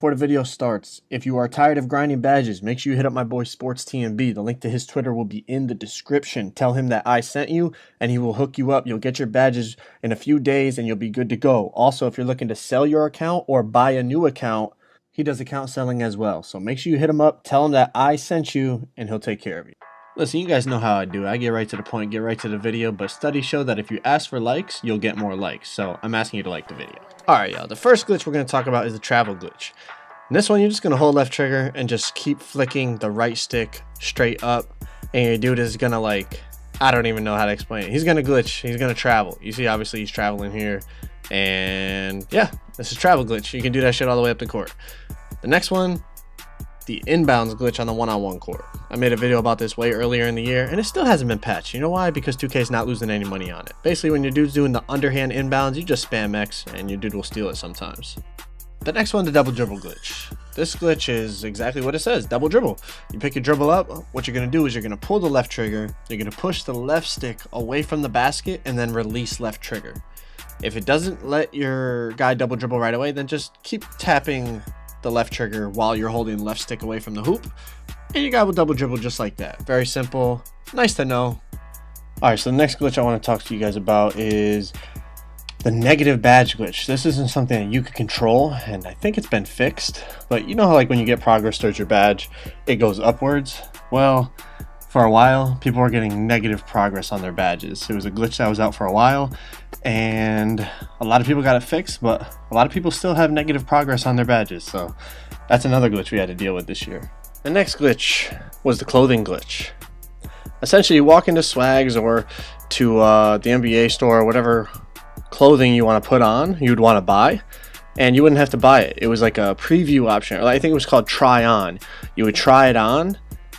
Before the video starts, if you are tired of grinding badges, make sure you hit up my boy Sports TNB. The link to his Twitter will be in the description. Tell him that I sent you and he will hook you up. You'll get your badges in a few days and you'll be good to go. Also, if you're looking to sell your account or buy a new account, he does account selling as well. So make sure you hit him up, tell him that I sent you, and he'll take care of you. Listen, you guys know how I do. I get right to the point, get right to the video, but studies show that if you ask for likes, you'll get more likes. So I'm asking you to like the video. Alright, y'all. The first glitch we're going to talk about is the travel glitch. In this one, you're just going to hold left trigger and just keep flicking the right stick straight up. And your dude is going to I don't even know how to explain it. He's going to glitch. He's going to travel. You see, obviously, he's traveling here. And yeah, this is travel glitch. You can do that shit all the way up the court. The next one, the inbounds glitch on the one-on-one court. I made a video about this way earlier in the year, and it still hasn't been patched. You know why? Because 2K is not losing any money on it. Basically, when your dude's doing the underhand inbounds, you just spam X, and your dude will steal it sometimes. The next one, the double dribble glitch. This glitch is exactly what it says, double dribble. You pick your dribble up, what you're going to do is you're going to pull the left trigger, you're going to push the left stick away from the basket, and then release left trigger. If it doesn't let your guy double dribble right away, then just keep tapping the left trigger while you're holding the left stick away from the hoop, and your guy will double dribble just like that. Very simple, nice to know. Alright, so the next glitch I want to talk to you guys about is the negative badge glitch. This isn't something that you can control, and I think it's been fixed, but you know how when you get progress towards your badge, it goes upwards? Well, for a while, people were getting negative progress on their badges. It was a glitch that was out for a while, and a lot of people got it fixed, but a lot of people still have negative progress on their badges, so that's another glitch we had to deal with this year. The next glitch was the clothing glitch. Essentially, you walk into Swags or to the NBA store or whatever clothing you want to put on, you'd want to buy, and you wouldn't have to buy it. It was like a preview option, or I think it was called try on. You would try it on,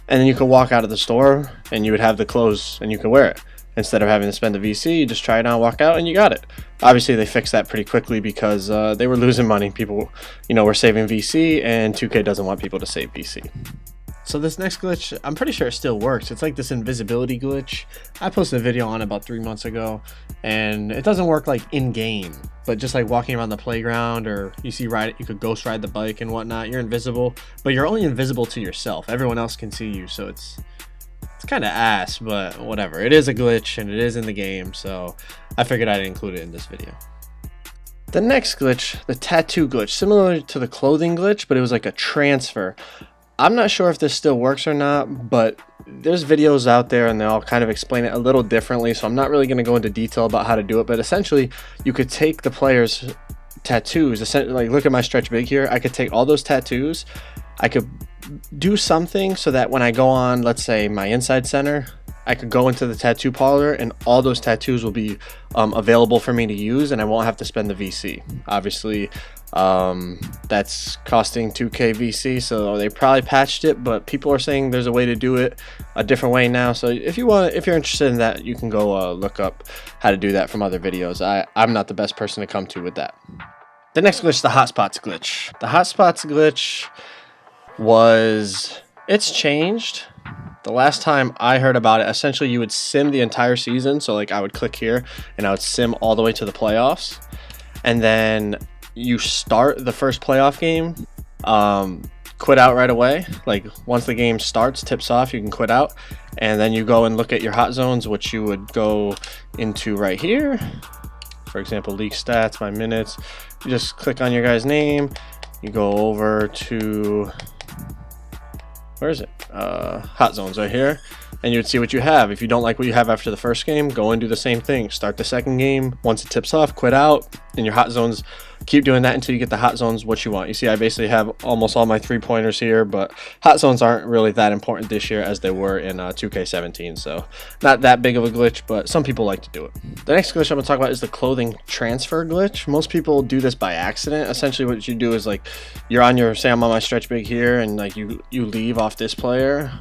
and then you could walk out of the store and you would have the clothes and you could wear it. Instead of having to spend the VC, you just try it on, walk out, and you got it. Obviously, they fixed that pretty quickly because they were losing money. People, were saving VC, and 2K doesn't want people to save VC. So this next glitch, I'm pretty sure it still works. It's like this invisibility glitch. I posted a video on it about 3 months ago, and it doesn't work like in-game, but just like walking around the playground, or you could ghost ride the bike and whatnot. You're invisible, but you're only invisible to yourself. Everyone else can see you, so it's kind of ass, but whatever. It is a glitch, and it is in the game, so I figured I'd include it in this video. The next glitch, the tattoo glitch, similar to the clothing glitch, but it was like a transfer. I'm not sure if this still works or not, but there's videos out there and they all kind of explain it a little differently, so I'm not really going to go into detail about how to do it, but essentially you could take the player's tattoos, essentially, look at my stretch big here. I could take all those tattoos, I could do something so that when I go on, let's say, my inside center, I could go into the tattoo parlor and all those tattoos will be available for me to use, and I won't have to spend the VC. Obviously, that's costing 2K VC, so they probably patched it, but people are saying there's a way to do it a different way now. So if you're interested in that, you can go look up how to do that from other videos. I'm not the best person to come to with that. The next glitch, the Hotspots glitch. The Hotspots glitch it's changed. The last time I heard about it, essentially you would sim the entire season. So I would click here and I would sim all the way to the playoffs, and then you start the first playoff game, quit out right away. Once the game starts, tips off, you can quit out, and then you go and look at your hot zones, which you would go into right here. For example, league stats, my minutes. You just click on your guy's name, you go over to, where is it? Hot zones right here, and you would see what you have. If you don't like what you have after the first game, go and do the same thing. Start the second game. Once it tips off, quit out, and your hot zones, keep doing that until you get the hot zones what you want. You see, I basically have almost all my 3-pointers here, but hot zones aren't really that important this year as they were in 2K17, so not that big of a glitch, but some people like to do it. The next glitch I'm going to talk about is the clothing transfer glitch. Most people do this by accident. Essentially what you do is you're on your, say I'm on my stretch big here, and you leave off this player,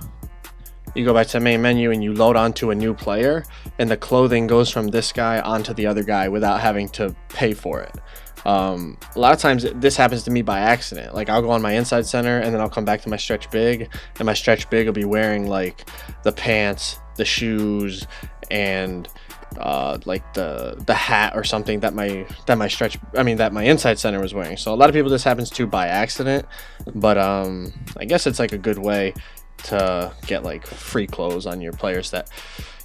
you go back to the main menu and you load onto a new player, and the clothing goes from this guy onto the other guy without having to pay for it. A lot of times this happens to me by accident. I'll go on my inside center and then I'll come back to my stretch big, and my stretch big will be wearing the pants, the shoes, and like the hat or something that my inside center was wearing. So a lot of people this happens to by accident, but I guess it's like a good way to get like free clothes on your players that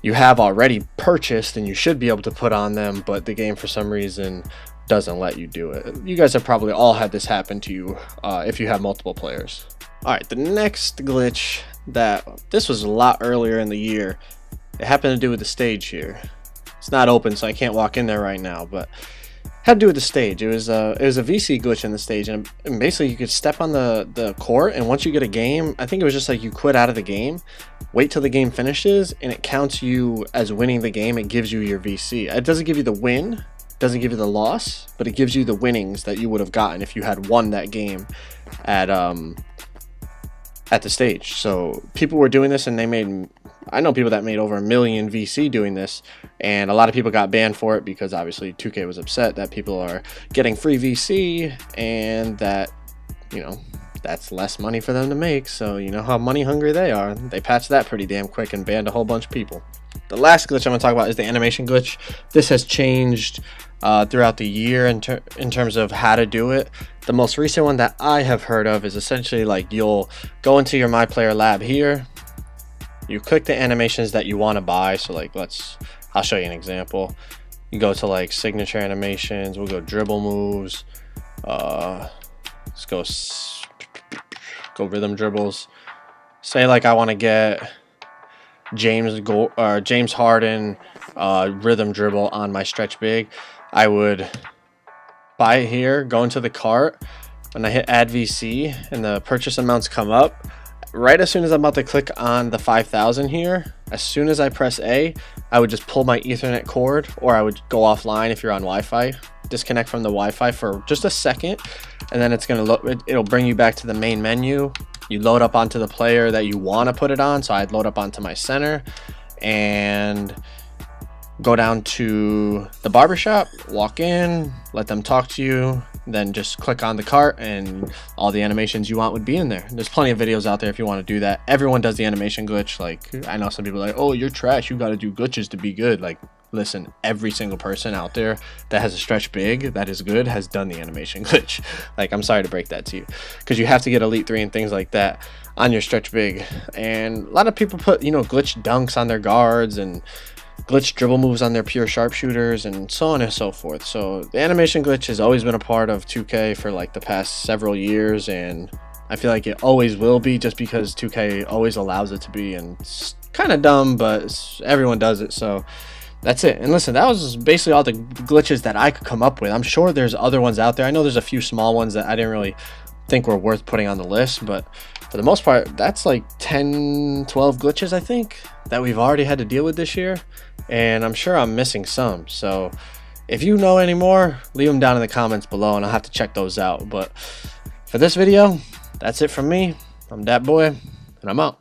you have already purchased and you should be able to put on them, but the game for some reason doesn't let you do it. You guys have probably all had this happen to you if you have multiple players. All right, the next glitch, this was a lot earlier in the year. It happened to do with the stage here. It's not open, so I can't walk in there right now, but it had to do with the stage. It was a VC glitch in the stage, and basically you could step on the court, and once you get a game, I think it was just like you quit out of the game, wait till the game finishes, and it counts you as winning the game. It gives you your VC. It doesn't give you the win, doesn't give you the loss, but it gives you the winnings that you would have gotten if you had won that game at the stage. So people were doing this, and I know people that made over 1 million VC doing this, and a lot of people got banned for it because obviously 2K was upset that people are getting free VC, and that, you know, that's less money for them to make. So you know how money hungry they are. They patched that pretty damn quick and banned a whole bunch of people. The last glitch I'm going to talk about is the animation glitch. This has changed throughout the year in terms of how to do it. The most recent one that I have heard of is essentially like you'll go into your My Player lab here. You click the animations that you want to buy. So like I'll show you an example. You go to like signature animations. We'll go dribble moves. Let's go rhythm dribbles. Say like I want to get James Harden rhythm dribble on my stretch big. I would buy it here, go into the cart, and I hit add VC, and the purchase amounts come up. Right as soon as I'm about to click on the 5,000 here, as soon as I press A, I would just pull my Ethernet cord, or I would go offline if you're on Wi-Fi, disconnect from the Wi-Fi for just a second, and then it'll bring you back to the main menu. You load up onto the player that you want to put it on. So I'd load up onto my center and go down to the barbershop, walk in, let them talk to you, then just click on the cart, and all the animations you want would be in there. There's plenty of videos out there if you want to do that. Everyone does the animation glitch. Like, I know some people are like, oh, you're trash, you got to do glitches to be good. Like, listen, every single person out there that has a stretch big that is good has done the animation glitch. Like, I'm sorry to break that to you, because you have to get Elite 3 and things like that on your stretch big. And a lot of people put, you know, glitch dunks on their guards and glitch dribble moves on their pure sharpshooters and so on and so forth. So the animation glitch has always been a part of 2K for like the past several years, and I feel like it always will be, just because 2K always allows it to be. And it's kind of dumb, but everyone does it. So that's it. And listen, that was basically all the glitches that I could come up with. I'm sure there's other ones out there. I know there's a few small ones that I didn't really think were worth putting on the list, but for the most part, that's like 10-12 glitches I think that we've already had to deal with this year, and I'm sure I'm missing some. So if you know any more, leave them down in the comments below and I'll have to check those out. But for this video, that's it from me. I'm Dat Boy, and I'm out.